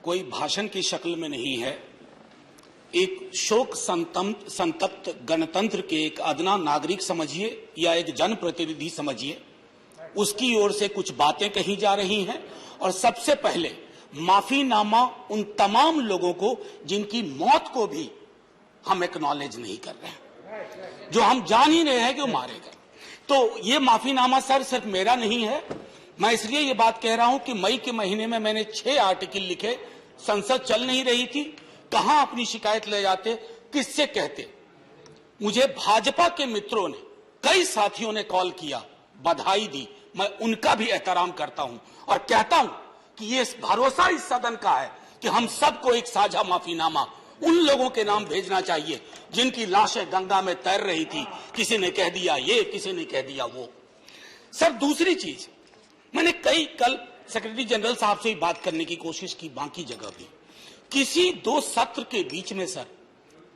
कोई भाषण की शक्ल में नहीं है। एक शोक संतप्त गणतंत्र के एक अदना नागरिक समझिए या एक जनप्रतिनिधि समझिए, उसकी ओर से कुछ बातें कही जा रही हैं और सबसे पहले माफीनामा उन तमाम लोगों को जिनकी मौत को भी हम एक्नॉलेज नहीं कर रहे हैं, जो हम जान ही रहे हैं कि वो मारे गए। तो ये माफीनामा सर सिर्फ मेरा नहीं है। मैं इसलिए ये बात कह रहा हूं कि मई के महीने में मैंने 6 आर्टिकल लिखे। संसद चल नहीं रही थी, कहां अपनी शिकायत ले जाते, किससे कहते। मुझे भाजपा के मित्रों ने, कई साथियों ने कॉल किया, बधाई दी। मैं उनका भी एहतराम करता हूं और कहता हूं कि ये भरोसा इस सदन का है कि हम सबको एक साझा माफीनामा उन लोगों के नाम भेजना चाहिए जिनकी लाशें गंगा में तैर रही थी। किसी ने कह दिया ये, किसी ने कह दिया वो। सर दूसरी चीज, मैंने कल सेक्रेटरी जनरल साहब से बात करने की कोशिश की, बाकी जगह भी। किसी 2 सत्र के बीच में सर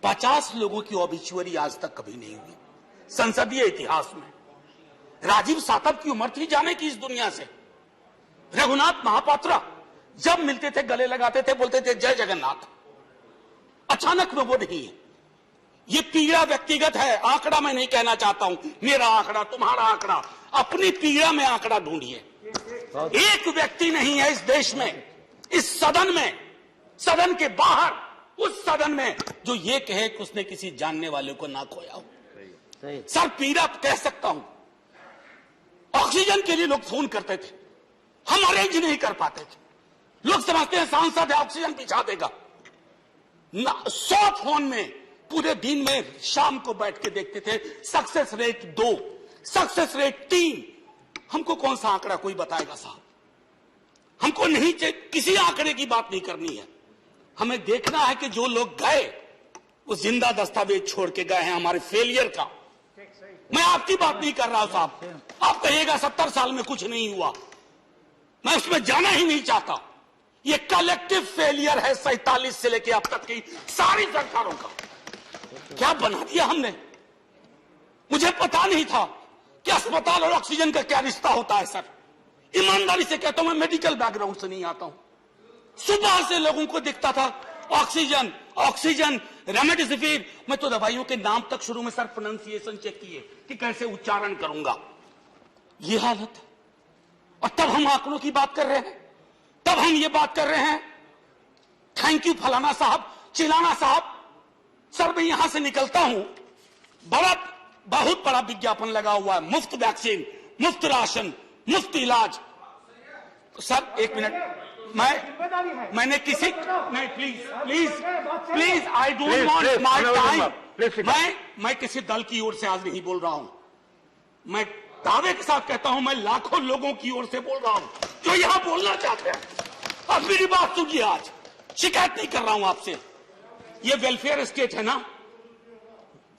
50 लोगों की ऑबिचुअरी आज तक कभी नहीं हुई संसदीय इतिहास में। राजीव सातव की उम्र थी जाने की इस दुनिया से। रघुनाथ महापात्रा जब मिलते थे गले लगाते थे, बोलते थे जय जगन्नाथ। अचानक में वो नहीं है। ये पीड़ा व्यक्तिगत है, आंकड़ा मैं नहीं कहना चाहता हूं, मेरा आंकड़ा, तुम्हारा आंकड़ा। अपनी पीड़ा में आंकड़ा ढूंढिए। एक व्यक्ति नहीं है इस देश में, इस सदन में, सदन के बाहर, उस सदन में जो ये कहे कि उसने किसी जानने वाले को ना खोया हो। सर पीड़ा कह सकता हूं। ऑक्सीजन के लिए लोग फोन करते थे, हम अरेंज नहीं कर पाते थे। लोग समझते हैं सांसद है, ऑक्सीजन पिछा देगा। 100 फोन में पूरे दिन में शाम को बैठ के देखते थे। Success rate 2, success rate 3। हमको कौन सा आंकड़ा कोई बताएगा साहब? हमको नहीं किसी आंकड़े की बात नहीं करनी है। हमें देखना है कि जो लोग गए वो जिंदा दस्तावेज छोड़ के गए हैं हमारे फेलियर का। मैं आपकी बात नहीं कर रहा हूं साहब। आप कहिएगा 70 साल में कुछ नहीं हुआ, मैं उसमें जाना ही नहीं चाहता। ये कलेक्टिव फेलियर है 47 से लेकर अब तक की सारी सरकारों का। क्या बना दिया हमने? मुझे पता नहीं था कि अस्पताल और ऑक्सीजन का क्या रिश्ता होता है सर। ईमानदारी से कहता हूं, मैं मेडिकल बैकग्राउंड से नहीं आता हूं। सुबह से लोगों को दिखता था ऑक्सीजन ऑक्सीजन, रेमडेसिविर। मैं तो दवाइयों के नाम तक शुरू में सर प्रोनाउंसिएशन चेक किए कि कैसे उच्चारण करूंगा। ये हालत है। और तब हम आंकड़ों की बात कर रहे हैं, तब हम ये बात कर रहे हैं थैंक यू फलाना साहब, चिलाना साहब। सर मैं यहां से निकलता हूं, बहुत बड़ा विज्ञापन लगा हुआ है, मुफ्त वैक्सीन, मुफ्त राशन, मुफ्त इलाज। सर एक मिनट, मैंने किसी नहीं, please I don't want my time. मैं किसी दल की ओर से आज नहीं बोल रहा हूं। मैं दावे के साथ कहता हूं, मैं लाखों लोगों की ओर से बोल रहा हूं जो यहां बोलना चाहते हैं। अब मेरी बात सुनिए, आज शिकायत नहीं कर रहा हूं आपसे। ये वेलफेयर स्टेट है ना।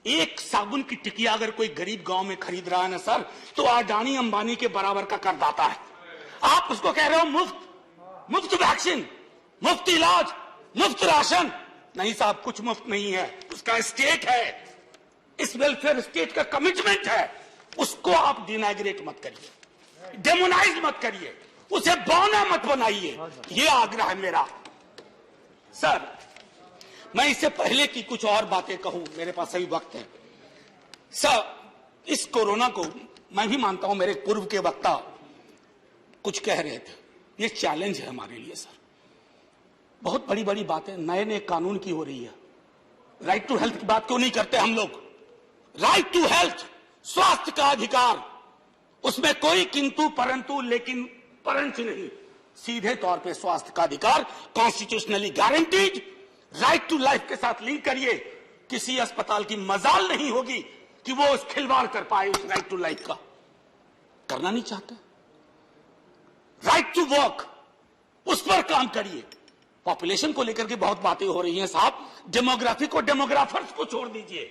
एक साबुन की टिकिया अगर कोई गरीब गांव में खरीद रहा है ना सर, तो अडानी अंबानी के बराबर का करदाता है। आप उसको कह रहे हो मुफ्त वैक्सीन, मुफ्त इलाज, मुफ्त राशन। नहीं साहब, कुछ मुफ्त नहीं है, उसका स्टेट है। इस वेलफेयर स्टेट का कमिटमेंट है। उसको आप डिनाइग्रेट मत करिए, डेमोनाइज मत करिए, उसे बौना मत बनाइए। ये आग्रह है मेरा। सर मैं इससे पहले की कुछ और बातें कहूं, मेरे पास सही वक्त है। सर इस कोरोना को मैं भी मानता हूं, मेरे पूर्व के वक्ता कुछ कह रहे थे, ये चैलेंज है हमारे लिए सर। बहुत बड़ी बड़ी बातें नए कानून की हो रही है। राइट टू हेल्थ की बात क्यों नहीं करते हम लोग? राइट टू हेल्थ, स्वास्थ्य का अधिकार, उसमें कोई किंतु परंतु लेकिन परंच नहीं। सीधे तौर पे स्वास्थ्य का अधिकार constitutionally guaranteed. Right to life के साथ लिंक करिए। किसी अस्पताल की मजाल नहीं होगी कि वो उस खिलवाड़ कर पाए उस राइट टू लाइफ का। करना नहीं चाहते। राइट टू वर्क, उस पर काम करिए। पॉपुलेशन को लेकर के बहुत बातें हो रही हैं साहब। डेमोग्राफी को डेमोग्राफर्स को छोड़ दीजिए,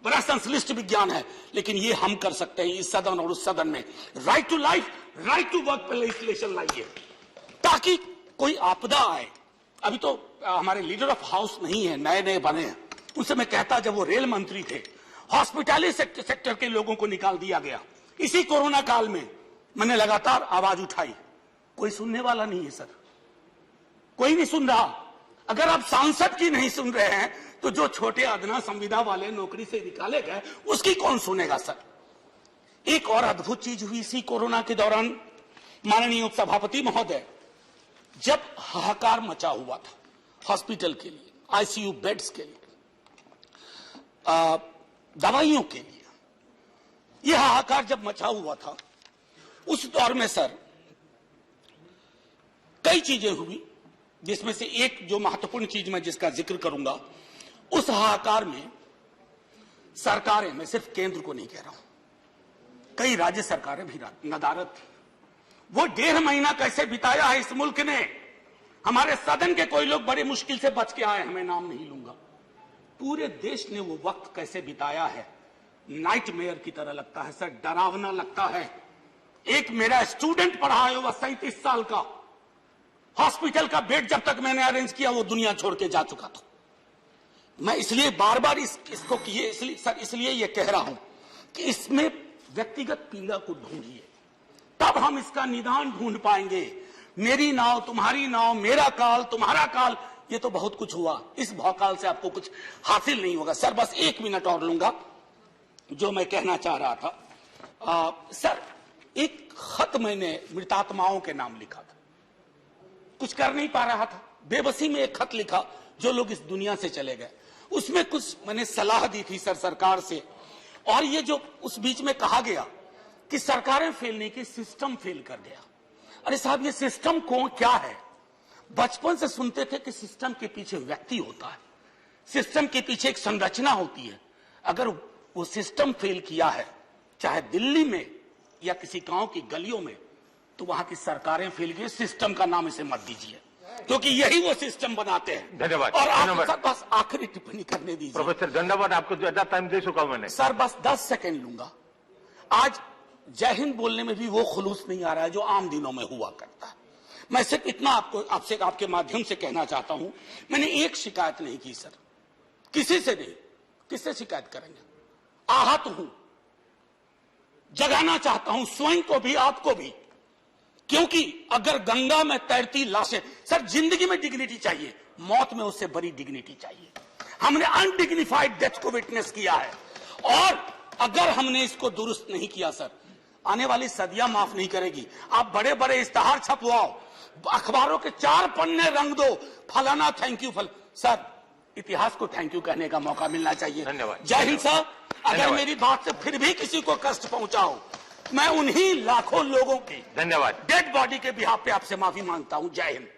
बड़ा संश्लिष्ट विज्ञान है, लेकिन ये हम कर सकते हैं इस सदन और उस सदन में। Right to life, right to work पर लेजिस्लेशन लाइए ताकि कोई आपदा आए। अभी तो हमारे लीडर ऑफ हाउस नहीं है, नए बने हैं। उनसे मैं कहता, जब वो रेल मंत्री थे, हॉस्पिटैलिटी सेक्टर के लोगों को निकाल दिया गया। इसी कोरोना काल में मैंने लगातार आवाज उठाई, कोई सुनने वाला नहीं है सर, कोई नहीं सुन रहा। अगर आप सांसद की नहीं सुन रहे हैं तो जो छोटे अदना संविदा वाले नौकरी से निकाले गए उसकी कौन सुनेगा सर। एक और अद्भुत चीज हुई इसी कोरोना के दौरान, माननीय उपसभापति महोदय, जब हाहाकार मचा हुआ था हॉस्पिटल के लिए, आईसीयू बेड्स के लिए, दवाइयों के लिए, यह हाहाकार जब मचा हुआ था उस दौर में सर कई चीजें हुई, जिसमें से एक जो महत्वपूर्ण चीज मैं जिसका जिक्र करूंगा, उस हाहाकार में सरकारें, मैं सिर्फ केंद्र को नहीं कह रहा हूं, कई राज्य सरकारें भी नदारद थी। वो 1.5 महीना कैसे बिताया है इस मुल्क ने। हमारे सदन के कोई लोग बड़ी मुश्किल से बच के आए हैं, मैं नाम नहीं लूंगा। पूरे देश ने वो वक्त कैसे बिताया है, नाइटमेयर की तरह लगता है सर, डरावना लगता है। एक मेरा स्टूडेंट पढ़ा है, वह 37 साल का, हॉस्पिटल का बेड जब तक मैंने अरेंज किया वो दुनिया छोड़ के जा चुका था। मैं इसलिए बार बार इसको इसलिए ये कह रहा हूं कि इसमें व्यक्तिगत पीड़ा को ढूंढिए, तब हम इसका निदान ढूंढ पाएंगे। मेरी नाव तुम्हारी नाव, मेरा काल तुम्हारा काल, ये तो बहुत कुछ हुआ, इस भौकाल से आपको कुछ हासिल नहीं होगा। सर बस 1 मिनट और लूंगा, जो मैं कहना चाह रहा था। सर एक खत मैंने मृतात्माओं के नाम लिखा था, कुछ कर नहीं पा रहा था, बेबसी में एक खत लिखा जो लोग इस दुनिया से चले गए। उसमें कुछ मैंने सलाह दी थी सर सरकार से, और ये जो उस बीच में कहा गया कि सरकारें फेल नहीं की, सिस्टम फेल कर गया। अरे साहब ये सिस्टम कौन क्या है? बचपन से सुनते थे कि सिस्टम के पीछे व्यक्ति होता है, सिस्टम के पीछे एक संरचना होती है। अगर वो सिस्टम फेल किया है, चाहे दिल्ली में या किसी गांव की गलियों में, तो वहां की सरकारें फेल गई। सिस्टम का नाम इसे मत दीजिए, क्योंकि यही वो सिस्टम बनाते हैं। धन्यवाद। और आप बस आखिरी टिप्पणी करने दीजिए। प्रोफेसर धन्यवाद, आपको ज्यादा टाइम दे चुका हूं मैंने। सर बस 10 सेकंड लूंगा। आज जय हिंद बोलने में भी वो खुलूस नहीं आ रहा है जो आम दिनों में हुआ करता है। मैं सिर्फ इतना आपसे आपके माध्यम से कहना चाहता हूं, मैंने एक शिकायत नहीं की सर, किसी से नहीं। किससे शिकायत करेंगे? आहत हूं, जगाना चाहता हूं स्वयं को भी आपको भी, क्योंकि अगर गंगा में तैरती लाशें, सर जिंदगी में डिग्निटी चाहिए, मौत में उससे बड़ी डिग्निटी चाहिए। हमने अनडिग्निफाइड डेथ को विटनेस किया है, और अगर हमने इसको दुरुस्त नहीं किया सर, आने वाली सदियां माफ नहीं करेगी। आप बड़े बड़े इश्तहार छपवाओ, अखबारों के 4 पन्ने रंग दो, फलाना थैंक यू सर इतिहास को थैंक यू कहने का मौका मिलना चाहिए। धन्यवाद। जय हिंद सर। अगर मेरी बात से फिर भी किसी को कष्ट पहुंचाओ, मैं उन्हीं लाखों लोगों की धन्यवाद डेड बॉडी के बिहाफ पे आपसे माफी मांगता हूं। जय हिंद।